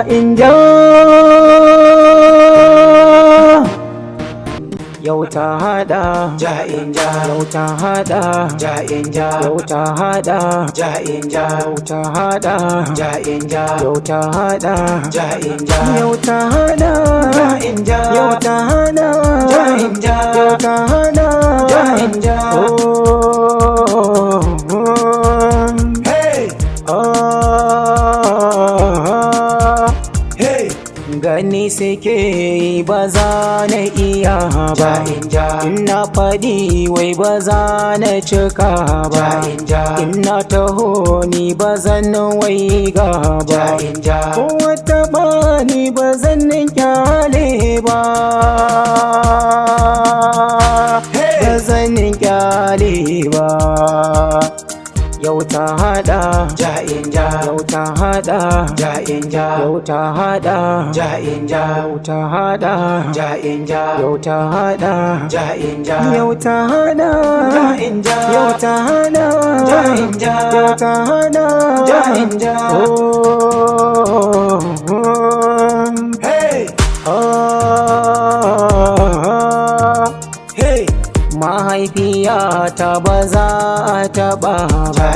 Inja yau ta hada inja yau ta hada inja yau ta hada inja yau ta hada inja yau ta hada inja yau ta hada inja yau ta hada inja yau ta hada inja gani suke ba za na iya ba ina faɗi wai ba za na cika ba ina taho ni ba zan wai ga ba ko wata bani ba zan kyale ba ba zan kyale ba yau ta hada inja yau ta hada inja yau ta hada inja yau ta hada inja yau ta hada inja yau ta hada inja yau ta hada inja yau ta hada inja mahaifiyata ba za a taɓa ba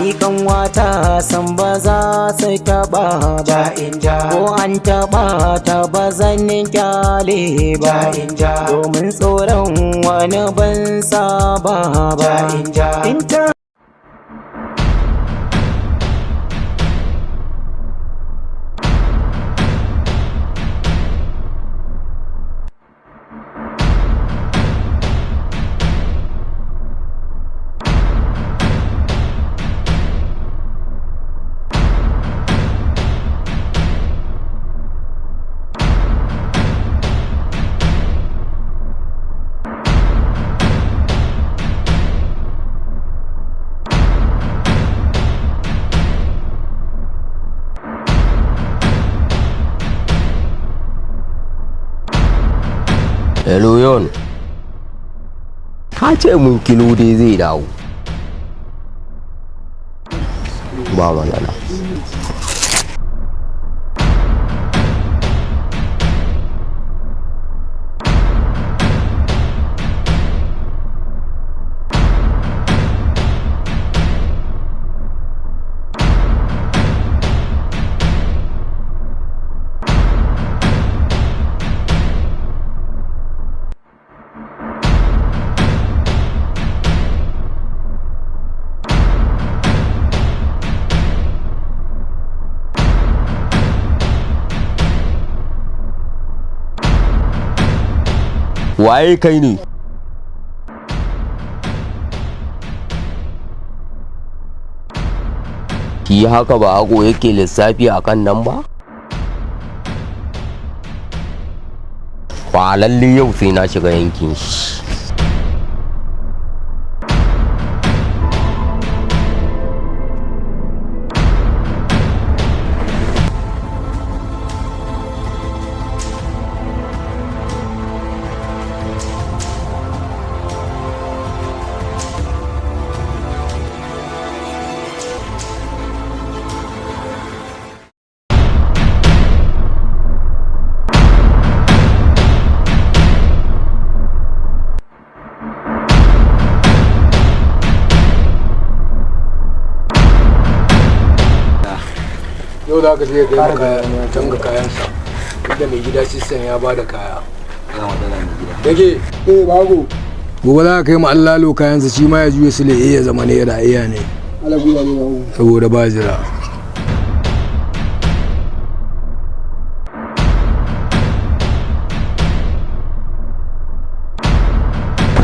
ni kanwata san ba za su taɓa ba ko an taɓa ta ba zan kyale ba domin tsoron wani ban saba ba Hello Yon, ka ce mun kilo dai zai dawo. Ba matsala. Waye kai ne? Ki haka ba hago yake lissafi akan nan ba? Ba lalle yau sai na shiga yankin shi. Yau za ka je ga canza kayansa inda mai gida sistan ya ba da kaya. Dake? Bago. Gobe za ka kai ma allalo kayansa shi ma ya juye su le ya zama ne da iya ne. Saboda ba jira.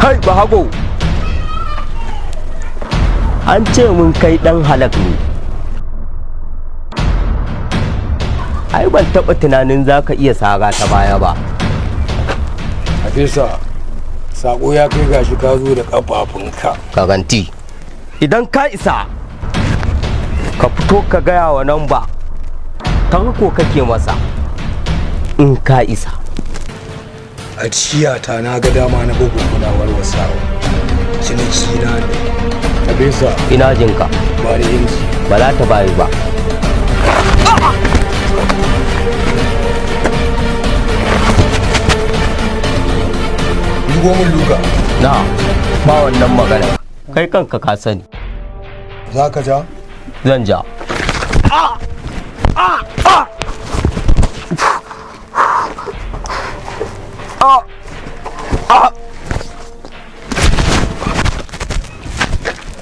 Hai Bahago, an ce mun kai dan halak ne. Ai ban taɓa tunanin za ka iya saga ta baya ba. Hafisa, sako ya kai gashi ka zo da ƙafafunka. Kaganti, idan ka isa ka fito ka gaya wa nan ba, ta ko kake masa. in ka isa. A ciyata na ga dama na bugu kulawar wasawa. Ciniki na ne. Abisa. Ina jinka. Ba da inji. Ba za ta bayi ba. Dugo mun luga. Na, ba wannan magana. Kai kanka ka sani. Za ka ja? Zan ja.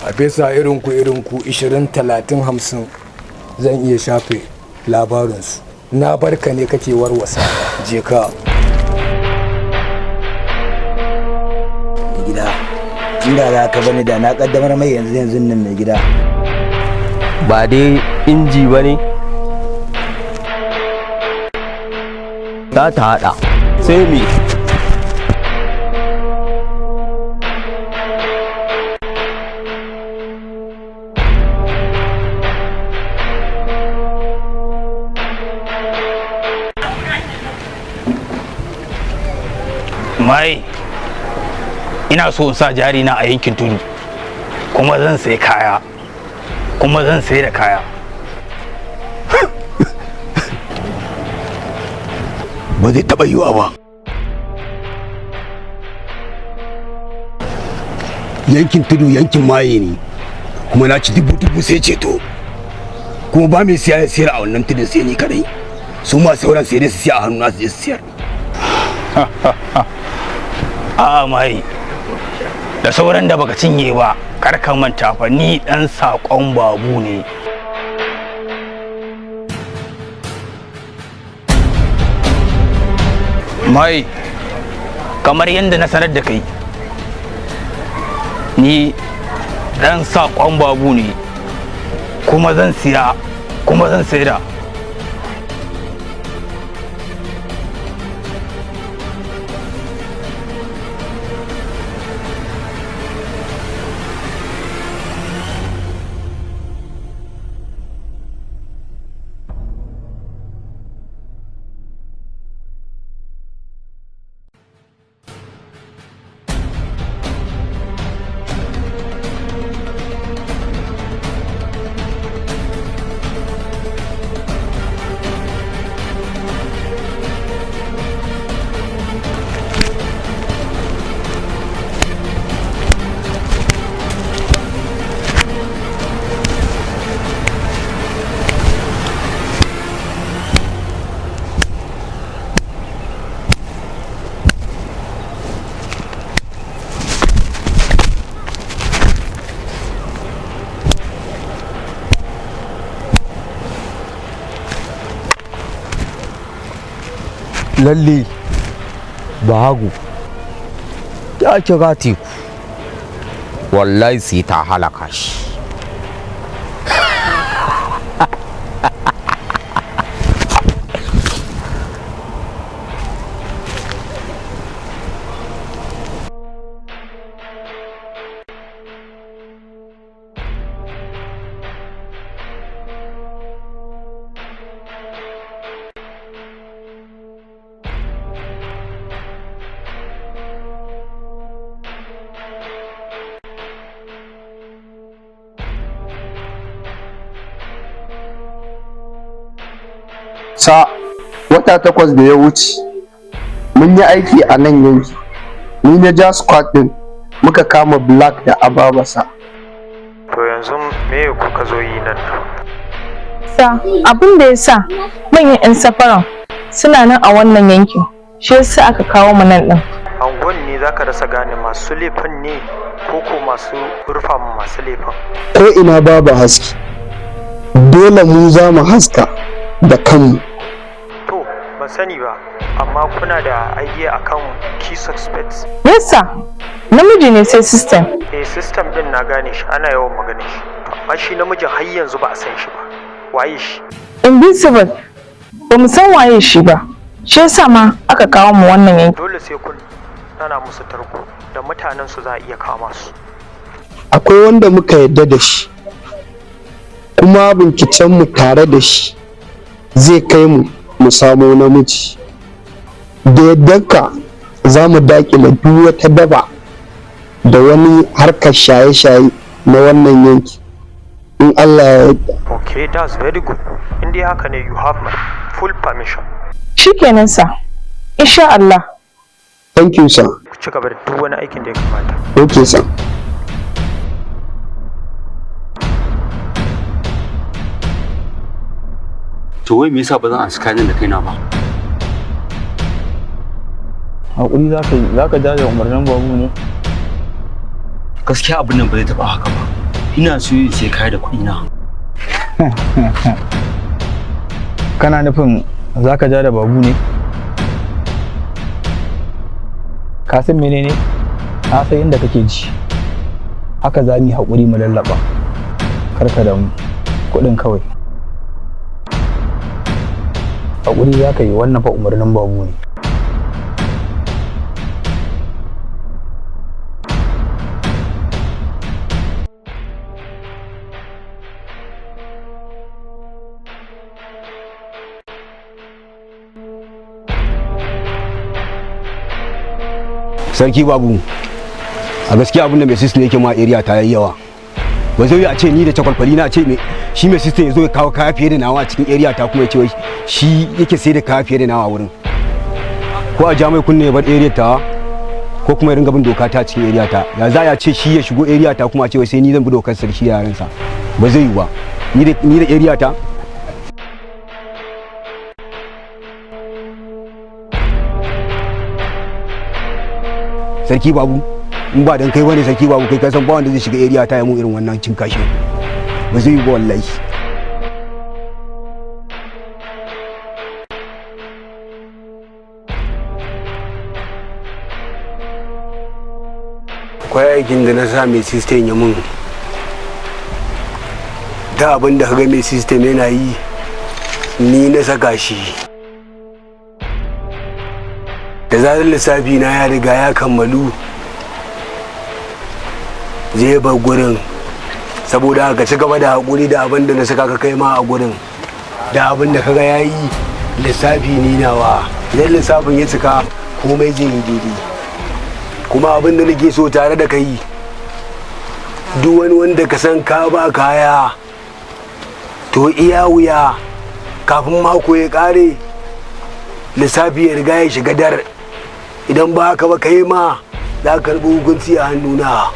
A fesa irinku 20, 30, 50 zan iya shafe labarinsu. Na barka ne kake warwasa. Je ka. Gida, inda za ka bani da na kaddamar mai yanzu nan mai gida. Ba dai inji ba ne? Za ta haɗa. Sai me? Mai, ina so in sa jari na a yankin tudu, kuma zan sai kaya, kuma zan sai da kaya. Ba zai taɓa yiwa ba. Yankin tudu yankin maye ne, kuma na ci dubu sai ceto. Kuma ba mai siya ya siyar a wannan tudun sai ni kadai. Su ma sauran sai dai su siya a hannu na su je su siyar. A'a mai, da sauran da baka cinye ba, kar ka manta fa ni dan sakon babu ne. Mai, kamar yadda na sanar da kai, ni dan sakon babu ne, kuma zan siya, kuma zan saida. Lalle bahagu ya kira teku, wallahi sai ta halaka shi. Sa wata 8 da ya wuce mun yi aiki a nan yanki, ni na ja squad din muka kama Black da Ababasa. To yanzu me kuka zo yi nan? Sa abin da ya sa manyan 'yan safaran suna nan a wannan yankin, shi yasa aka kawo mu nan din. Angon ne zaka rasa gane masu laifin ne ko masu rufa masu laifin. Ko ina babu haske, dole mu za mu haska da kanmu. To ban sani ba, amma kuna da idea akan key suspects? Yasa namiji ne sai system. System din na gane shi, ana yawan maganin shi, amma shi namijin har yanzu ba a san shi ba. Waye shi? Invincible, ba mu san waye shi ba, shi yasa ma aka kawo mu wannan yanki. Dole sai kun nana musu tarko da mutanen su za a iya kama su. Akwai wanda muka yarda da shi, kuma binciken mu tare da shi zai kai mu mu samo namiji. da yaddanka za mu dakile duk wata daba da wani harkar shaye-shaye na wannan yanki in Allah ya yarda. Okay, that's very good. In dai haka ne, you have my full permission. Shikenan sa, insha Allah. Thank you sir. Ku ci gaba da duk wani aikin da ya kamata. Okay sir. To wai me yasa ba zan ansa kayan da kaina ba? Hakuri za ka ja da umarnin babu ne. Gaskiya abin nan ba zai taɓa haka ba. Ina so yin sai kaya da kuɗi na. Kana nufin za ka ja da babu ne? Ka san menene? Na san inda kake ji. Haka za mu yi haƙuri mu lallaba. Kar ka damu. Kuɗin kawai. Haƙuri za ka yi, wannan fa umarnin babu ne. Sarki babu, a gaskiya abin da mai sistem yake ma area ta yayi yawa. Ba zai yi a ce ni da cakwalkwali na ce shi mai sistem ya zo ya kawo kaya fiye da nawa a cikin area ta kuma ya ce shi yake sai da kaya fiye da nawa wurin. Ko a ja mai kunne ya bar area ta ko kuma ya ringa bin doka ta cikin area ta. Ya za ya ce shi ya shigo area ta kuma a ce sai ni zan bi dokar sarki da yaransa. Ba zai yi ba. Ni da area ta. Sarki babu, in ba dan kai bane sarki babu, kai ka san ba wanda zai shiga area ta ya mu irin wannan cin kashi. Ba zai yi ba wallahi. Akwai aikin da na sa mai system ya mun. Da abin da kaga mai system yana yi ni na saka shi. Da zarar lissafi na ya riga ya kammalu zai bar gurin, saboda ka ci gaba da haƙuri da abin da na saka ka kai ma a gurin. Da abin da kaga ya yi lissafi ni nawa, idan lissafin ya cika komai zai yi daidai. Kuma abin da nake so tare da kai, duk wani wanda ka san ka ba kaya to iya wuya kafin mako ya ƙare lissafi ya riga ya shiga dar. Idan ba haka ba kai ma za ka karɓi hukunci a hannuna.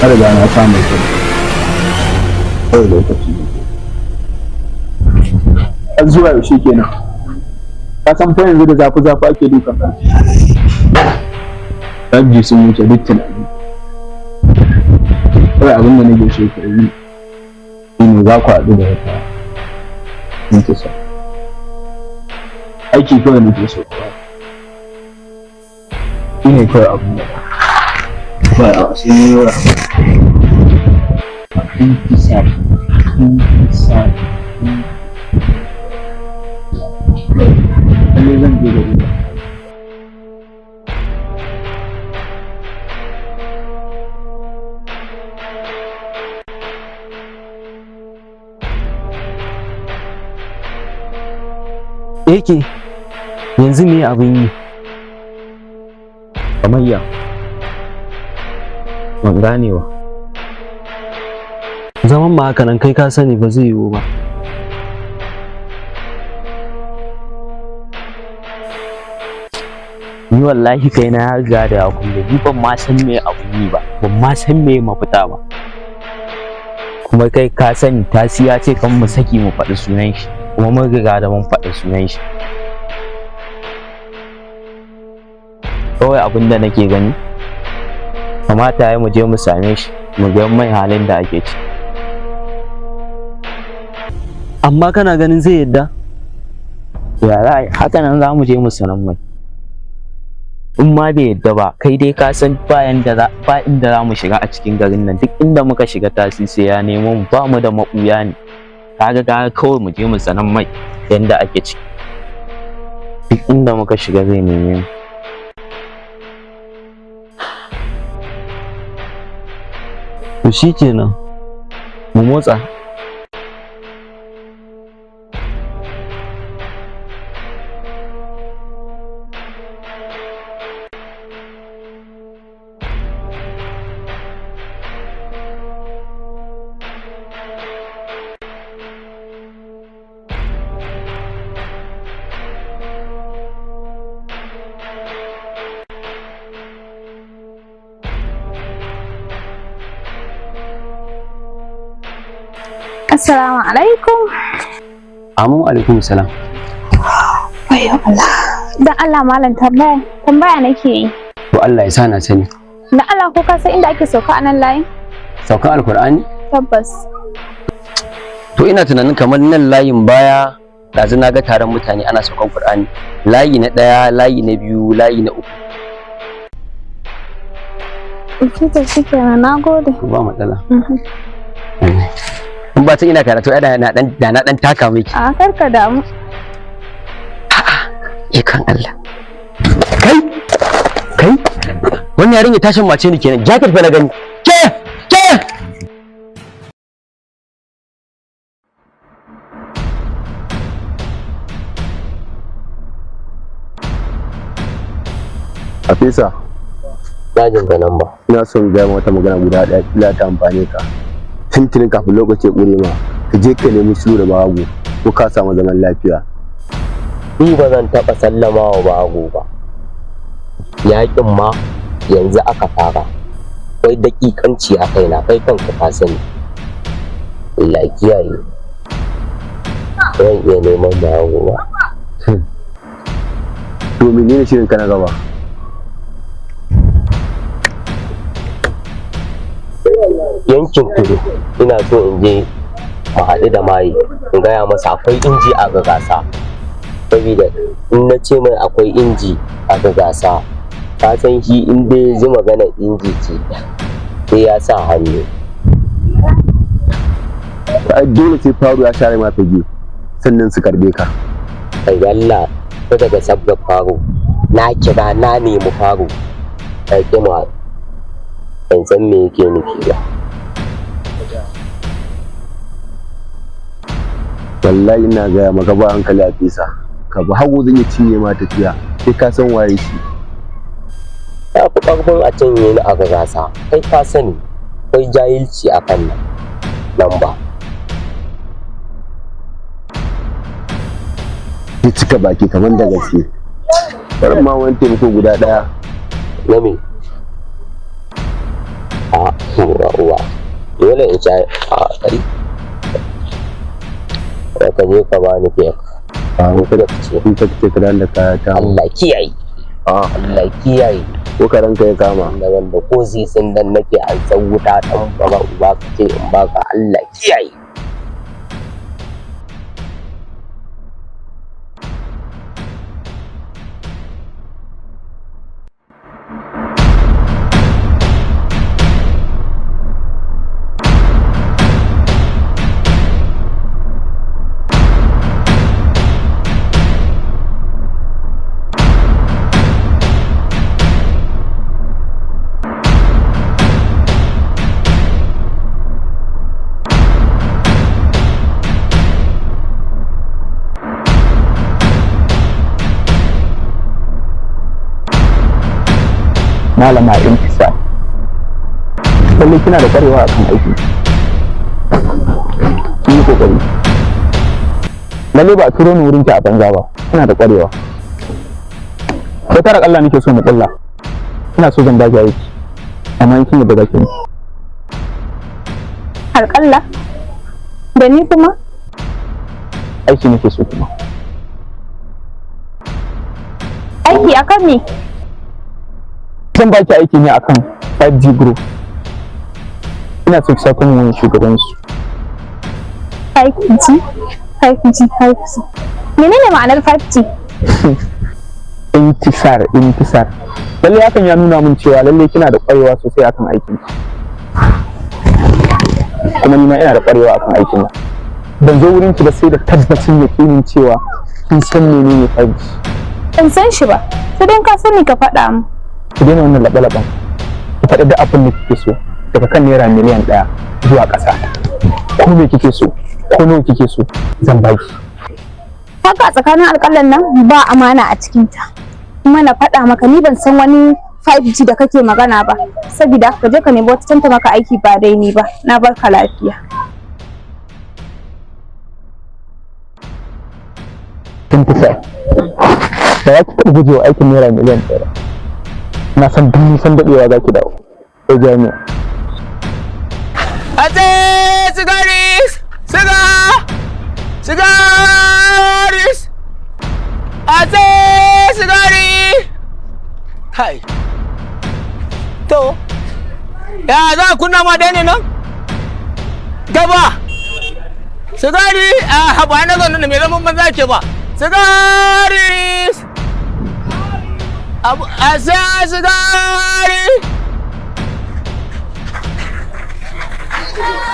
Har da na samu kawai lokaci har zuwa yaushe kenan. Ka san fa yanzu da zafi ake duka ƙarfi. Rabji sun wuce duk tunani. Kawai abin da nake so ka yi shine za ku haɗu da wata intisa. Aiki kawai nake so ka yi ne kawai abin da ba a wasu ne yawa. Intisa. Lalle zan je da ita. Yake yanzu me abin yi? Kamayya. Ban gane ba. Zaman ma haka nan kai ka sani ba zai yiwu ba. Ni wallahi kai na riga da ya kulle, ni ban ma san me abun yi ba, ban ma san me mafita ba. Kuma kai ka sani Tasiya ce kan mu saki mu faɗi sunan shi, kuma mun riga da mun faɗi sunan shi. Kawai abin da nake gani, kamata ya mu je mu same shi, mu ga mai halin da ake ci. Amma kana ganin zai yadda? Ya ra'ayi, haka nan za mu je mu sanan mai. In ma bai yadda ba, kai dai ka san ba inda za mu shiga a cikin garin nan, duk inda muka shiga Tasi sai ya nemo mu, ba mu da maɓuya ne. Kaga kawai mu je mu sanan mai yanda ake ciki. Duk inda muka shiga zai neme mu. To shikenan, mu motsa. Assalamu alaikum. Amin alaikum salam. Wayo Allah. Dan Allah malam tambaya nake yi. To Allah ya sa na sani. Dan Allah ko ka san inda ake sauka a nan layin? Saukan Alkur'ani? Tabbas. To ina tunanin kamar nan layin baya ɗazu na ga taron mutane ana saukan Qur'ani. Layi na ɗaya, layi na biyu, layi na uku. Shikenan, nagode. Ba matsala. In ba ina karatu da na dan taka miki. A karka damu. Ikan Allah. Kai wannan yarinya tashin mace ne kenan, jacket fa na gani. Ke Afisa, dajin ga nan ba. ina son gaya wata magana guda ɗaya kila ta amfane ka. Tuntunin kafin lokaci ya ƙure ma, ka je ka nemi sulhu da bago ko ka samu zaman lafiya. Ni ba zan taɓa sallama wa bago ba. Yaƙin ma yanzu aka fara. Akwai daƙiƙanci a kaina, kai kanka ka sani. Allah kiyaye. Zan iya neman bago ba. To menene shirin ka na gaba? Yankin kudu ina so in je mu haɗu da maye in gaya masa akwai inji a gasa, saboda in na ce mai akwai inji a gasa, ka san shi in dai ji magana inji ce sai ya sa hannu. Dole sai faru ya share ma fage sannan su karbe ka. Kai Allah, ta daga sabgar faro na kira na nemi faro kai kima ban san me yake nufi ba. Wallahi ina gaya maka ba hankali a fisa, ka ba hagu zan iya cinye ma tafiya sai ka san waye shi. Ya fi ƙarfin a cinye ni a gasa, kai ka sani akwai jahilci a kan nan ba. Ki cika baki kamar da gaske. Bari ma wani taimako guda ɗaya. Na me? A uwa dole in sha a kai. Ka je ka bani fek. Ba ka da ce in ka ce ka da kaya ta. Allah kiyaye. Allah kiyaye. Ko karanka ya kama. Da wanda ko zisin dan nake an san wuta dan baba uba ka ce in baka Allah kiyaye. malama Intisar. Lallai kina da ƙwarewa akan aiki. Kin yi ƙoƙari. Lallai ba a turo ni wurin ki a banza ba. Kina da ƙwarewa. Sai tara Allah nake so mu ƙulla. Ina so zan baki aiki. Amma in kin yadda zaki yi. Harƙalla? Da ni kuma? Aiki nake so kuma. Aiki akan me? Zan baki aiki ne akan 5G Group. Ina so ki sa kuma wani shugabansu. 5G? Menene ma'anar 5G? Intisar. Lallai hakan ya nuna min cewa lallai kina da ƙwarewa sosai akan aikin ki. Kuma ni ma ina da ƙwarewa akan aikin nan. Ban zo wurin ki ba sai da tabbacin yakinin cewa kin san menene 5G. Ban san shi ba. Sai dan ka sani ka faɗa mu. Ki daina wannan laɓe-laɓen. Ki faɗi duk abin da kike so. Daga kan naira miliyan 1 zuwa ƙasa. Ko me kike so? Ko nawa kike so? Zan baki. Haka tsakanin alƙalan nan ba amana a cikinta. Kuma na faɗa maka ni ban san wani 5G da kake magana ba. Saboda ka je ka nemi wata tanta maka aiki ba dai ni ba. Na barka lafiya. Intisar. Da ya ki taɓa gujewa aikin naira miliyan 1. Na san duk nisan daɗewa za ki dawo. Sai jami'a. Ate sigaris! Sigaris! Ate sigari! Hai. To. Ya za a kunna ma dai ne nan? Gaba. Sigari! Haba na zaune ne mai zaman banza ke ba. Sigaris! Asa sigari!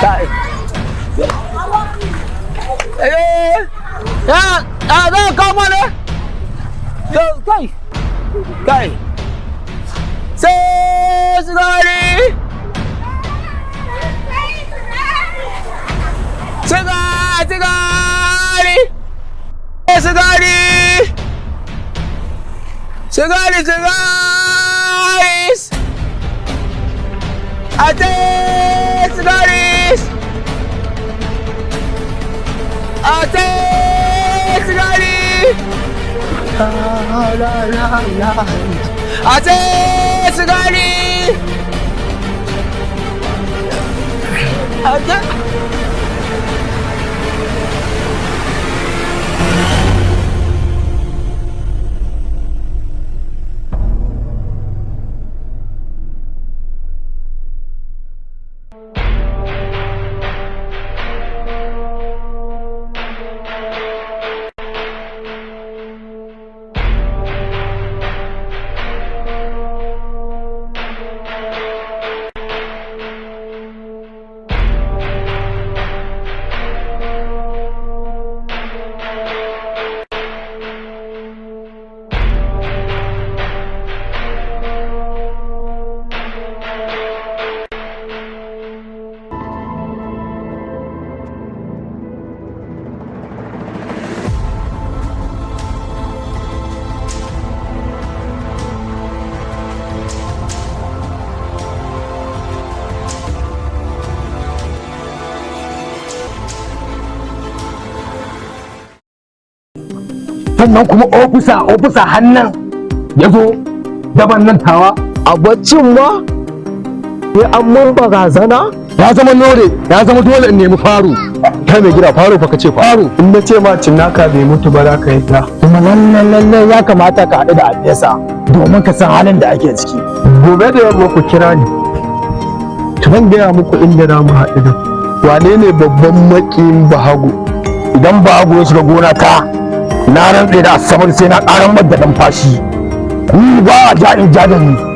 Kai. Ya, za ka mana? Kai. Sai sigari. Sigari. Sigaris. Ate sigaris. Ate sigari. Ate sigari. Ate. sannan kuma ofisa hannan ya zo daban nan tawa a baccin ma ya amman barazana ya zama dole in nemi faru kai mai gida faru fa kace faru in na ce ma cinnaka bai mutu ba za ka yadda kuma lalle ya kamata ka haɗu da Afesa domin ka san halin da ake ciki. Gobe da yamma ku kira ni zan gaya muku inda za mu haɗu da wane ne babban maƙiyin Bahago. Idan Bahago ya shiga gona ta na rantse da asabar sai na ƙaran madda fashi ni ba a ja in ja da ni.